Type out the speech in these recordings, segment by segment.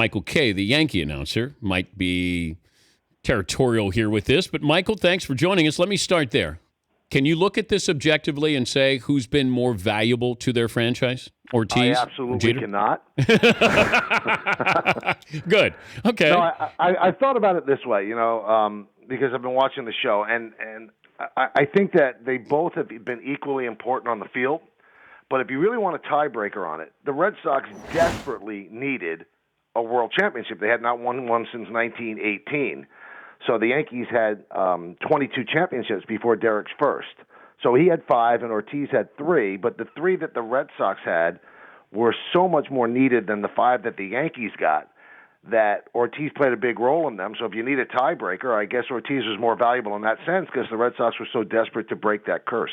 Michael Kay, the Yankee announcer, might be territorial here with this, but Michael, thanks for joining us. Let me start there. Can you look at this objectively and say who's been more valuable to their franchise? Ortiz? I absolutely cannot. Good. Okay. No, I thought about it this way, because I've been watching the show, and I think that they both have been equally important on the field. But if you really want a tiebreaker on it, the Red Sox desperately needed a world championship. They had not won one since 1918. So the Yankees had 22 championships before Derek's first. So he had 5 and Ortiz had 3, but the 3 that the Red Sox had were so much more needed than the 5 that the Yankees got that Ortiz played a big role in them. So if you need a tiebreaker, I guess Ortiz was more valuable in that sense because the Red Sox were so desperate to break that curse.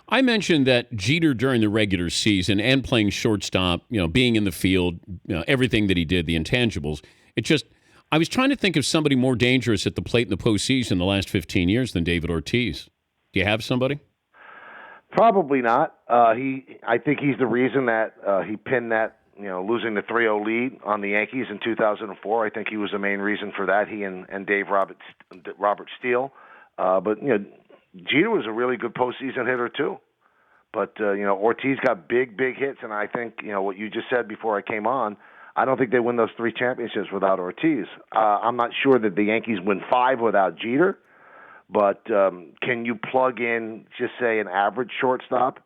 I mentioned that Jeter during the regular season and playing shortstop, being in the field, everything that he did, the intangibles, I was trying to think of somebody more dangerous at the plate in the postseason the last 15 years than David Ortiz. Do you have somebody? Probably not. I think he's the reason that he pinned that, losing the 3-0 lead on the Yankees in 2004. I think he was the main reason for that, he and Dave Robert Steele. But Jeter was a really good postseason hitter, too. But, Ortiz got big hits, and I think, what you just said before I came on, I don't think they win those 3 championships without Ortiz. I'm not sure that the Yankees win 5 without Jeter, but can you plug in, just say, an average shortstop,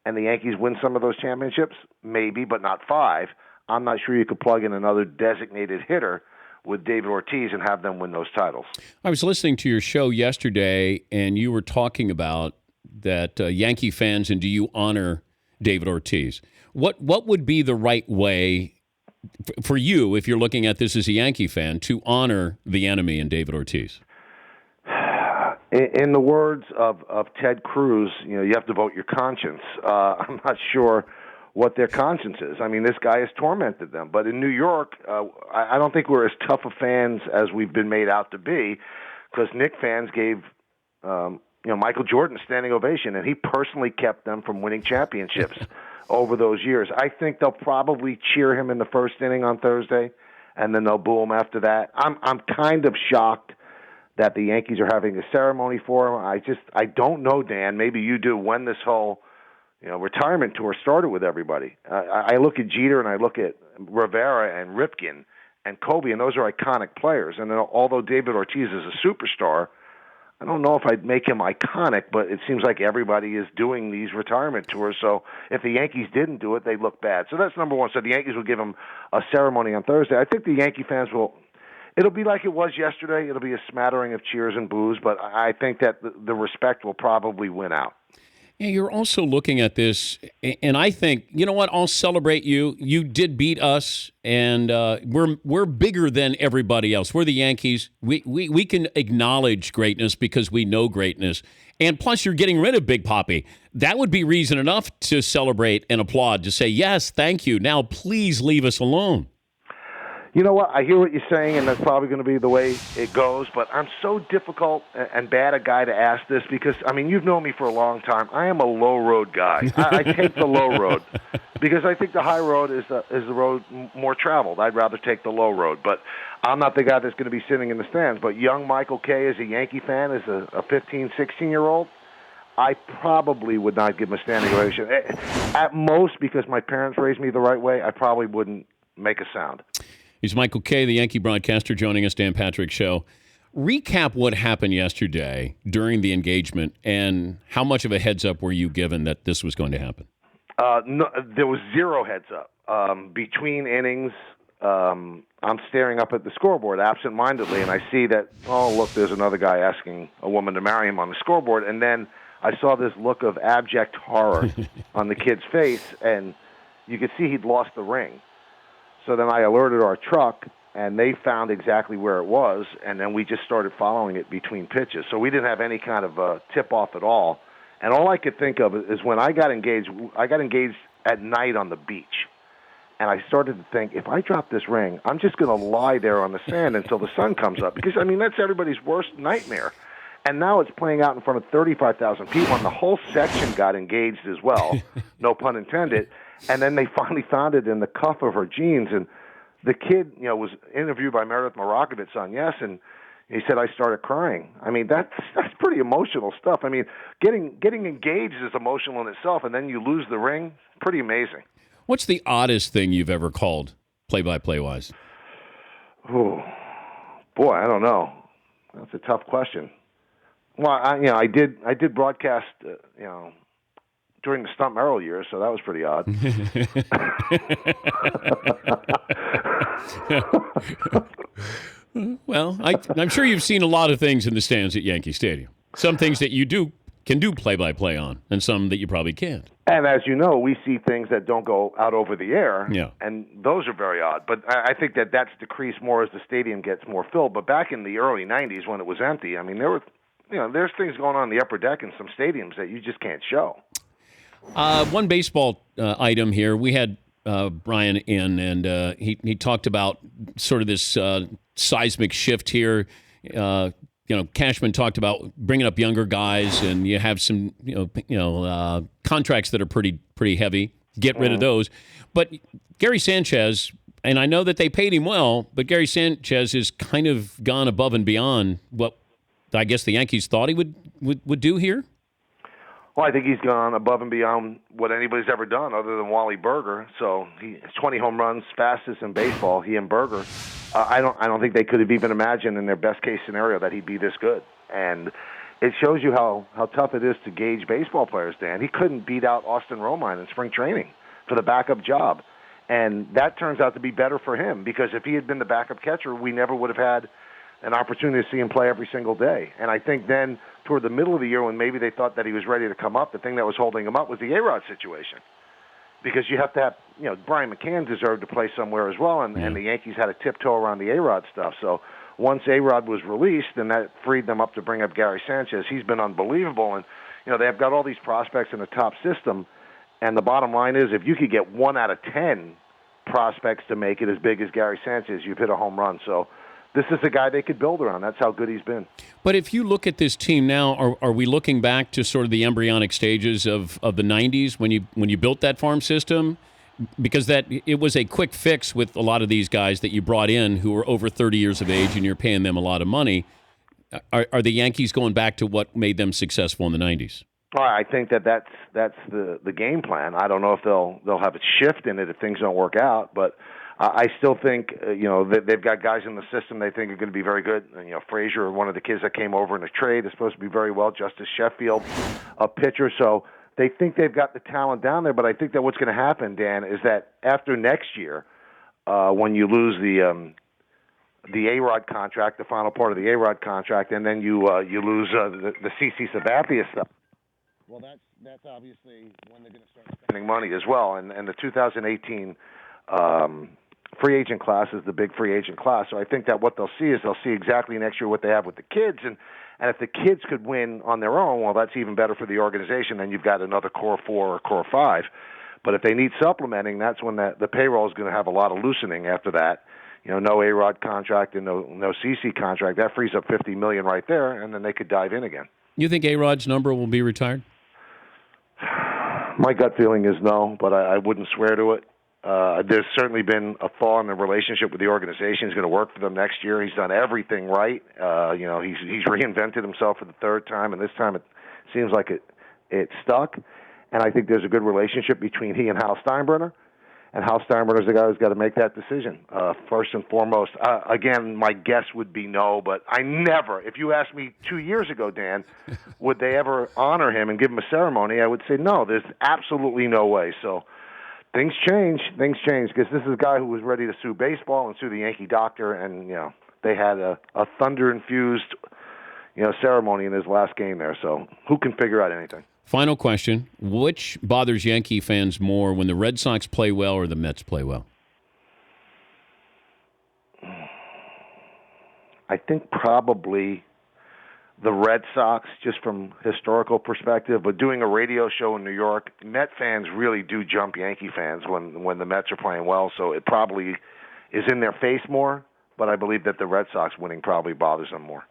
and the Yankees win some of those championships? Maybe, but not 5. I'm not sure you could plug in another designated hitter with David Ortiz and have them win those titles. I was listening to your show yesterday, and you were talking about that Yankee fans, and do you honor David Ortiz? What would be the right way for you, if you're looking at this as a Yankee fan, to honor the enemy in David Ortiz? In the words of Ted Cruz, you have to vote your conscience. I'm not sure what their conscience is. I mean, this guy has tormented them. But in New York, I don't think we're as tough of fans as we've been made out to be, because Knicks fans gave Michael Jordan a standing ovation, and he personally kept them from winning championships over those years. I think they'll probably cheer him in the first inning on Thursday, and then they'll boo him after that. I'm kind of shocked that the Yankees are having a ceremony for him. I don't know, Dan. Maybe you do, when this whole retirement tour started with everybody. I look at Jeter and I look at Rivera and Ripken and Kobe, and those are iconic players. And then, although David Ortiz is a superstar, I don't know if I'd make him iconic, but it seems like everybody is doing these retirement tours. So if the Yankees didn't do it, they'd look bad. So that's number one. So the Yankees will give him a ceremony on Thursday. I think the Yankee fans will. It'll be like it was yesterday. It'll be a smattering of cheers and boos, but I think that the respect will probably win out. Yeah, you're also looking at this, and I think, you know what, I'll celebrate you. You did beat us, and we're bigger than everybody else. We're the Yankees. We can acknowledge greatness because we know greatness. And plus, you're getting rid of Big Papi. That would be reason enough to celebrate and applaud, to say, yes, thank you. Now, please leave us alone. You know what? I hear what you're saying, and that's probably going to be the way it goes, but I'm so difficult and bad a guy to ask this because, you've known me for a long time. I am a low-road guy. I take the low road because I think the high road is the road more traveled. I'd rather take the low road, but I'm not the guy that's going to be sitting in the stands. But young Michael Kay, as a Yankee fan, as a 15, 16-year-old, I probably would not give him a standing ovation. At most, because my parents raised me the right way, I probably wouldn't make a sound. He's Michael Kay, the Yankee broadcaster, joining us, Dan Patrick Show. Recap what happened yesterday during the engagement, and how much of a heads up were you given that this was going to happen? No, there was zero heads up. Between innings, I'm staring up at the scoreboard absentmindedly, and I see that, oh, look, there's another guy asking a woman to marry him on the scoreboard. And then I saw this look of abject horror on the kid's face, and you could see he'd lost the ring. So then I alerted our truck, and they found exactly where it was, and then we just started following it between pitches. So we didn't have any kind of tip-off at all. And all I could think of is when I got engaged at night on the beach. And I started to think, if I drop this ring, I'm just going to lie there on the sand until the sun comes up. Because, that's everybody's worst nightmare. And now it's playing out in front of 35,000 people, and the whole section got engaged as well, no pun intended. And then they finally found it in the cuff of her jeans. And the kid, was interviewed by Meredith Morakovitz on Yes, and he said, I started crying. I mean, that's pretty emotional stuff. I mean, getting engaged is emotional in itself, and then you lose the ring. Pretty amazing. What's the oddest thing you've ever called, play-by-play wise? Oh, boy, I don't know. That's a tough question. Well, I did broadcast, during the Stump Merrill years, so that was pretty odd. Well, I'm sure you've seen a lot of things in the stands at Yankee Stadium. Some things that you can do play-by-play on, and some that you probably can't. And as you know, we see things that don't go out over the air, yeah. And those are very odd. But I think that's decreased more as the stadium gets more filled. But back in the early 90s when it was empty, I mean, there's things going on in the upper deck in some stadiums that you just can't show. One baseball item here. We had Brian in, and he talked about sort of this seismic shift here. Cashman talked about bringing up younger guys, and you have some contracts that are pretty heavy. Get rid of those. But Gary Sanchez, and I know that they paid him well, but Gary Sanchez has kind of gone above and beyond what I guess the Yankees thought he would do here. Well, I think he's gone above and beyond what anybody's ever done other than Wally Berger. So he's 20 home runs, fastest in baseball, he and Berger. I don't think they could have even imagined in their best case scenario that he'd be this good. And it shows you how tough it is to gauge baseball players, Dan. He couldn't beat out Austin Romine in spring training for the backup job. And that turns out to be better for him, because if he had been the backup catcher, we never would have had an opportunity to see him play every single day. And I think then toward the middle of the year, when maybe they thought that he was ready to come up, the thing that was holding him up was the A-Rod situation. Because you have to have, Brian McCann deserved to play somewhere as well, and the Yankees had a tiptoe around the A-Rod stuff. So once A-Rod was released, then that freed them up to bring up Gary Sanchez. He's been unbelievable, and they've got all these prospects in the top system, and the bottom line is if you could get 1 out of 10 prospects to make it as big as Gary Sanchez, you've hit a home run. So this is a guy they could build around. That's how good he's been. But if you look at this team now, are we looking back to sort of the embryonic stages of the 90s when you built that farm system? Because it was a quick fix with a lot of these guys that you brought in who were over 30 years of age, and you're paying them a lot of money. Are the Yankees going back to what made them successful in the 90s? Well, I think that's the game plan. I don't know if they'll have a shift in it if things don't work out, but I still think, they've got guys in the system they think are going to be very good. And, Frazier, one of the kids that came over in a trade, is supposed to be very well. Justice Sheffield, a pitcher. So they think they've got the talent down there. But I think that what's going to happen, Dan, is that after next year, when you lose the A-Rod contract, the final part of the A-Rod contract, and then you lose the CC Sabathia stuff. Well, that's obviously when they're going to start spending money as well. And the 2018 free agent class is the big free agent class. So I think that what they'll see exactly next year what they have with the kids. And if the kids could win on their own, well, that's even better for the organization. Then you've got another core 4 or core 5. But if they need supplementing, that's when the payroll is going to have a lot of loosening after that. No A-Rod contract and no CC contract. That frees up $50 million right there, and then they could dive in again. You think A-Rod's number will be retired? My gut feeling is no, but I wouldn't swear to it. There's certainly been a flaw in the relationship with the organization. He's going to work for them next year. He's done everything right. He's reinvented himself for the third time, and this time it seems like it stuck. And I think there's a good relationship between he and Hal Steinbrenner. And Hal Steinbrenner's the guy who's got to make that decision, first and foremost. Again, my guess would be no, but if you asked me 2 years ago, Dan, would they ever honor him and give him a ceremony, I would say no, there's absolutely no way. So things change, because this is a guy who was ready to sue baseball and sue the Yankee doctor, and, they had a thunder-infused, ceremony in his last game there. So who can figure out anything? Final question. Which bothers Yankee fans more, when the Red Sox play well or the Mets play well? I think probably the Red Sox, just from historical perspective. But doing a radio show in New York, Met fans really do jump Yankee fans when the Mets are playing well. So it probably is in their face more. But I believe that the Red Sox winning probably bothers them more.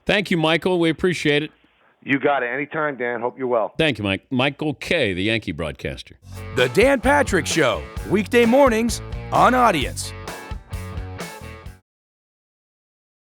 Thank you, Michael. We appreciate it. You got it. Anytime, Dan. Hope you're well. Thank you, Mike. Michael Kay, the Yankee broadcaster. The Dan Patrick Show, weekday mornings on Audience.